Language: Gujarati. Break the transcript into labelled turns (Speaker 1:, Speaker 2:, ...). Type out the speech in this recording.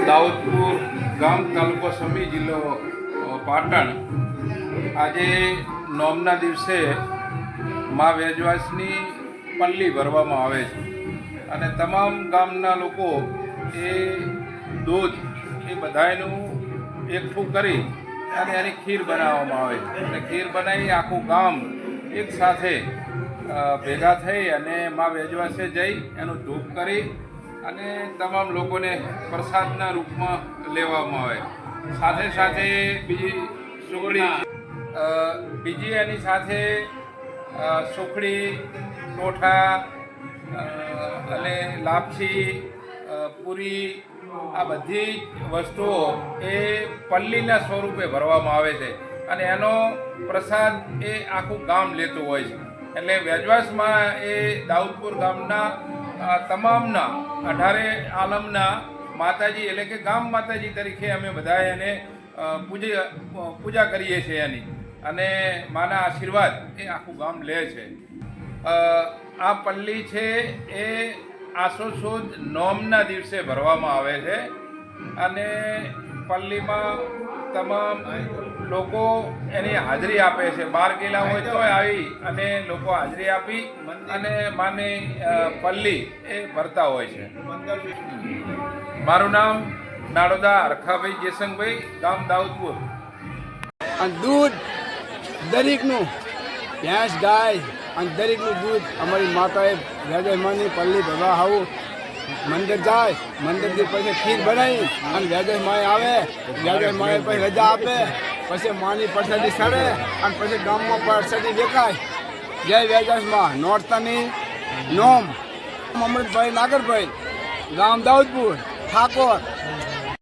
Speaker 1: દાઉદપુર ગામ તાલુકો સમી જિલ્લો પાટણ આજે નોમના દિવસે મા વેજવાસની પલ્લી ભરવામાં આવે છે અને તમામ ગામના લોકો એ દૂધ એ બધાયનું એકઠું કરી અને એની ખીર બનાવવામાં આવે છે અને ખીર બનાવી આખું ગામ એક સાથે ભેગા થઈ અને મા વેજવાસે જઈ એનું ધૂપ કરી અને તમામ લોકોને પ્રસાદના રૂપમાં લેવામાં આવે. સાથે સાથે બીજી એની સાથે સુખડી, ટોઠા અને લાપસી, પૂરી આ બધી વસ્તુઓ એ પલ્લીના સ્વરૂપે ભરવામાં આવે છે અને એનો પ્રસાદ એ આખું ગામ લેતું હોય છે. એટલે વેજવાસમાં એ દાઉદપુર ગામના તમામના 18 આલમના માતાજી એટલે કે ગામ માતાજી તરીકે અમે બધા એને પૂજા કરીએ છીએ એની અને માના આશીર્વાદ એ આખું ગામ લે છે. આ પલ્લી છે એ આસો સુદ નોમના દિવસે ભરવામાં આવે છે અને પલ્લીમાં તમામ લોકો એની હાજરી આપે છે. 12 ગયેલા હોય તો આવી અને લોકો હાજરી આપી અને માની પલ્લી એ ભરતા હોય છે. મારું નામ નાડોદા હરખાભાઈ જેસંગભાઈ, ગામ દાઉદપુર.
Speaker 2: અને દૂધ દરેકનું, ભેંસ ગાય અને દરેકનું દૂધ અમારી માતાએ વેજસમાની પલ્લી ભરવા આવું મંદિર જાય, મંદિરથી પછી ખીર બનાવી અને વેજસમાએ આવે, વેજસમાએ પછી રજા આપે, પછી માની પ્રસાદી સડે અને પછી ગામમાં પ્રસાદી દેખાય. જય વેજસમાં. નોરતાની નોમ. અમૃતભાઈ નાગરભાઈ, ગામ દાઉદપુર, ઠાકોર.